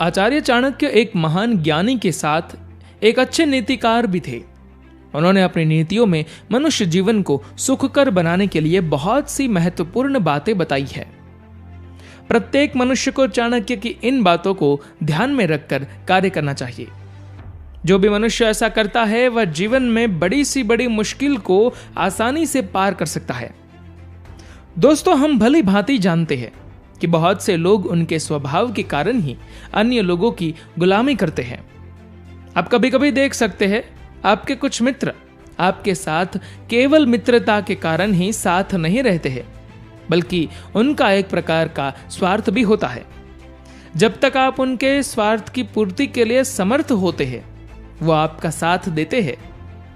आचार्य चाणक्य एक महान ज्ञानी के साथ एक अच्छे नीतिकार भी थे। उन्होंने अपनी नीतियों में मनुष्य जीवन को सुखकर बनाने के लिए बहुत सी महत्वपूर्ण बातें बताई है। प्रत्येक मनुष्य को चाणक्य की इन बातों को ध्यान में रखकर कार्य करना चाहिए। जो भी मनुष्य ऐसा करता है वह जीवन में बड़ी सी बड़ी मुश्किल को आसानी से पार कर सकता है। दोस्तों, हम भली भांति जानते हैं कि बहुत से लोग उनके स्वभाव के कारण ही अन्य लोगों की गुलामी करते हैं। आप कभी कभी देख सकते हैं आपके कुछ मित्र आपके साथ केवल मित्रता के कारण ही साथ नहीं रहते हैं, बल्कि उनका एक प्रकार का स्वार्थ भी होता है। जब तक आप उनके स्वार्थ की पूर्ति के लिए समर्थ होते हैं वो आपका साथ देते हैं,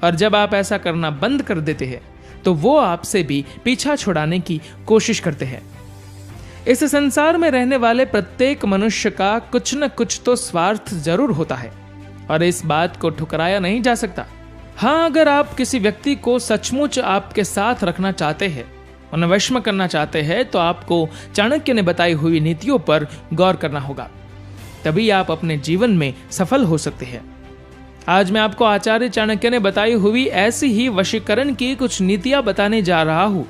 और जब आप ऐसा करना बंद कर देते हैं तो वो आपसे भी पीछा छुड़ाने की कोशिश करते हैं। इस संसार में रहने वाले प्रत्येक मनुष्य का कुछ न कुछ तो स्वार्थ जरूर होता है और इस बात को ठुकराया नहीं जा सकता। हाँ, अगर आप किसी व्यक्ति को सचमुच आपके साथ रखना चाहते हैं, उन्हें वश करना चाहते हैं, तो आपको चाणक्य ने बताई हुई नीतियों पर गौर करना होगा। तभी आप अपने जीवन में सफल हो सकते हैं। आज मैं आपको आचार्य चाणक्य ने बताई हुई ऐसी ही वशीकरण की कुछ नीतियां बताने जा रहा हूं,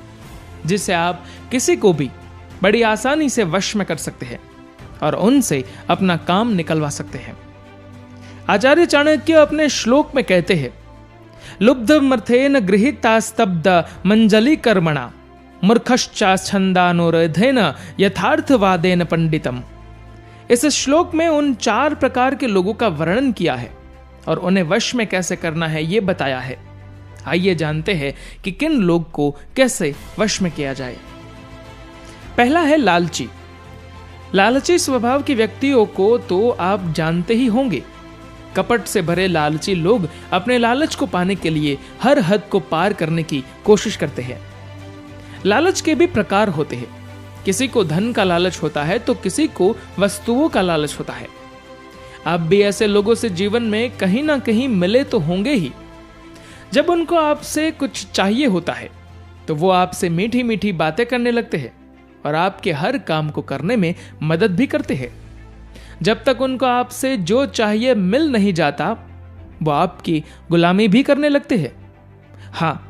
जिससे आप किसी को भी बड़ी आसानी से वश में कर सकते हैं और उनसे अपना काम निकलवा सकते हैं। आचार्य चाणक्य अपने श्लोक में कहते हैं, लुब्धमर्थेन गृहीतास्तब्ध मंजली कर्मणा मूर्खश्चाच्छन्दानुरोधेन यथार्थवादेन पंडितम। इस श्लोक में उन 4 प्रकार के लोगों का वर्णन किया है और उन्हें वश में कैसे करना है ये बताया है। आइए जानते हैं कि किन लोग को कैसे वश में किया जाए। पहला है लालची। लालची स्वभाव के व्यक्तियों को तो आप जानते ही होंगे। कपट से भरे लालची लोग अपने लालच को पाने के लिए हर हद को पार करने की कोशिश करते हैं। लालच के भी प्रकार होते हैं। किसी को धन का लालच होता है तो किसी को वस्तुओं का लालच होता है। आप भी ऐसे लोगों से जीवन में कहीं ना कहीं मिले तो होंगे ही। जब उनको आपसे कुछ चाहिए होता है तो वो आपसे मीठी मीठी बातें करने लगते हैं और आपके हर काम को करने में मदद भी करते हैं। जब तक उनको आपसे जो चाहिए मिल नहीं जाता वो आपकी गुलामी भी करने लगते हैं। हाँ,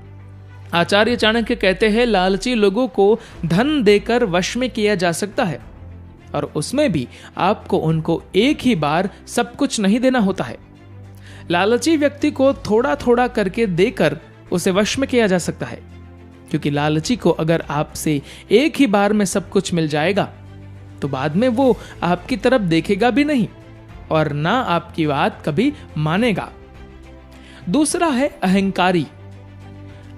आचार्य चाणक्य कहते हैं लालची लोगों को धन देकर वश में किया जा सकता है, और उसमें भी आपको उनको एक ही बार सब कुछ नहीं देना होता है। लालची व्यक्ति को थोड़ा थोड़ा करके देकर उसे वश में किया जा सकता है, क्योंकि लालची को अगर आपसे एक ही बार में सब कुछ मिल जाएगा तो बाद में वो आपकी तरफ देखेगा भी नहीं और ना आपकी बात कभी मानेगा। दूसरा है अहंकारी।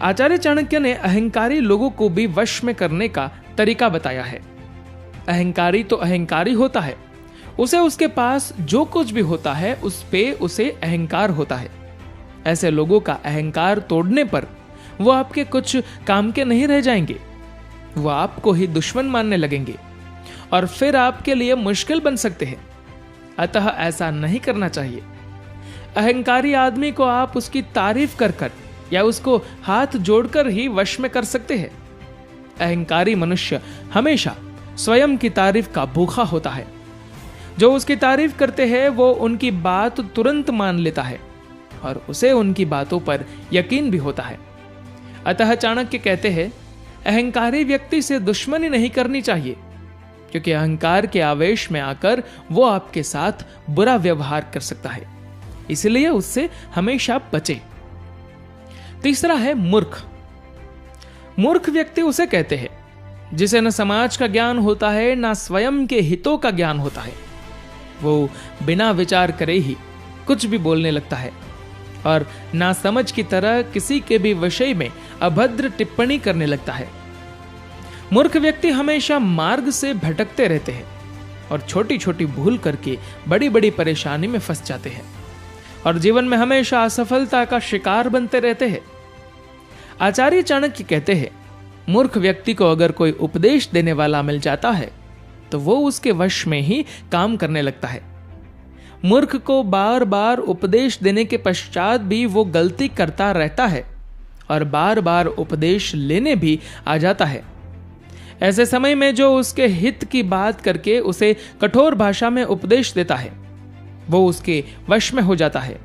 आचार्य चाणक्य ने अहंकारी लोगों को भी वश में करने का तरीका बताया है। अहंकारी तो अहंकारी होता है, उसे उसके पास जो कुछ भी होता है उस पे उसे अहंकार होता है। ऐसे लोगों का अहंकार तोड़ने पर वो आपके कुछ काम के नहीं रह जाएंगे, वो आपको ही दुश्मन मानने लगेंगे और फिर आपके लिए मुश्किल बन सकते हैं। अतः ऐसा नहीं करना चाहिए। अहंकारी आदमी को आप उसकी तारीफ कर कर या उसको हाथ जोड़कर ही वश में कर सकते हैं। अहंकारी मनुष्य हमेशा स्वयं की तारीफ का भूखा होता है। जो उसकी तारीफ करते हैं वो उनकी बात तुरंत मान लेता है और उसे उनकी बातों पर यकीन भी होता है। अतः चाणक्य कहते हैं अहंकारी व्यक्ति से दुश्मनी नहीं करनी चाहिए, क्योंकि अहंकार के आवेश में आकर वो आपके साथ बुरा व्यवहार कर सकता है, इसलिए उससे हमेशा बचे। तीसरा है मूर्ख। मूर्ख व्यक्ति उसे कहते हैं जिसे न समाज का ज्ञान होता है न स्वयं के हितों का ज्ञान होता है। वो बिना विचार करे ही कुछ भी बोलने लगता है और ना समझ की तरह किसी के भी विषय में अभद्र टिप्पणी करने लगता है। मूर्ख व्यक्ति हमेशा मार्ग से भटकते रहते हैं और छोटी छोटी भूल करके बड़ी बड़ी परेशानी में फंस जाते हैं और जीवन में हमेशा असफलता का शिकार बनते रहते हैं। आचार्य चाणक्य कहते हैं मूर्ख व्यक्ति को अगर कोई उपदेश देने वाला मिल जाता है तो वो उसके वश में ही काम करने लगता है। मूर्ख को बार बार उपदेश देने के पश्चात भी वो गलती करता रहता है और बार बार उपदेश लेने भी आ जाता है। ऐसे समय में जो उसके हित की बात करके उसे कठोर भाषा में उपदेश देता है, वो उसके वश में हो जाता है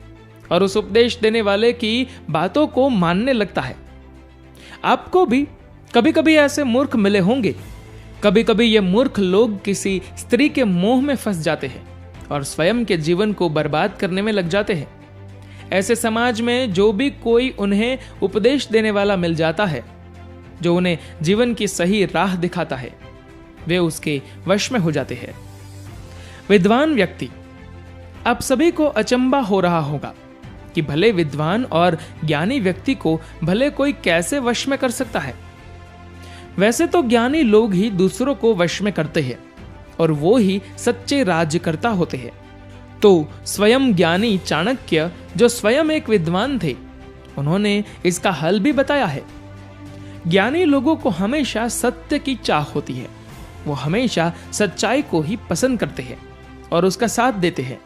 और उस उपदेश देने वाले की बातों को मानने लगता है। आपको भी कभी कभी ऐसे मूर्ख मिले होंगे। कभी कभी ये मूर्ख लोग किसी स्त्री के मोह में फंस जाते हैं और स्वयं के जीवन को बर्बाद करने में लग जाते हैं। ऐसे समाज में जो भी कोई उन्हें उपदेश देने वाला मिल जाता है, जो उन्हें जीवन की सही राह दिखाता है, वे उसके वश में हो जाते हैं। विद्वान व्यक्ति, आप सभी को अचंबा हो रहा होगा कि भले विद्वान और ज्ञानी व्यक्ति को भले कोई कैसे वश में कर सकता है। वैसे तो ज्ञानी लोग ही दूसरों को वश में करते हैं और वो ही सच्चे राज्यकर्ता होते हैं। तो स्वयं ज्ञानी चाणक्य, जो स्वयं एक विद्वान थे, उन्होंने इसका हल भी बताया है। ज्ञानी लोगों को हमेशा सत्य की चाह होती है। वो हमेशा सच्चाई को ही पसंद करते हैं और उसका साथ देते हैं।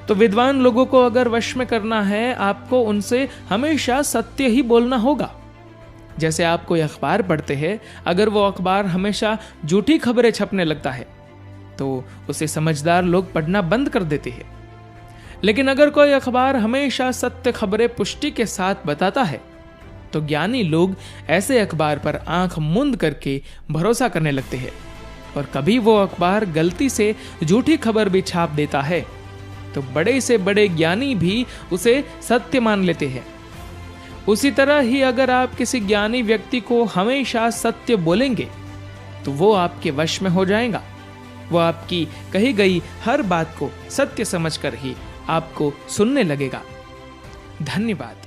तो विद्वान लोगों को अगर वश में करना है, आपको उनसे हमेशा सत्य ही बोलना होगा। जैसे आप कोई अखबार पढ़ते हैं, अगर वो अखबार हमेशा झूठी खबरें छपने लगता है तो उसे समझदार लोग पढ़ना बंद कर देते हैं। लेकिन अगर कोई अखबार हमेशा सत्य खबरें पुष्टि के साथ बताता है तो ज्ञानी लोग ऐसे अखबार पर आंख मूंद करके भरोसा करने लगते हैं। और कभी वो अखबार गलती से झूठी खबर भी छाप देता है तो बड़े से बड़े ज्ञानी भी उसे सत्य मान लेते हैं। उसी तरह ही अगर आप किसी ज्ञानी व्यक्ति को हमेशा सत्य बोलेंगे तो वो आपके वश में हो जाएगा। वो आपकी कही गई हर बात को सत्य समझकर ही आपको सुनने लगेगा। धन्यवाद।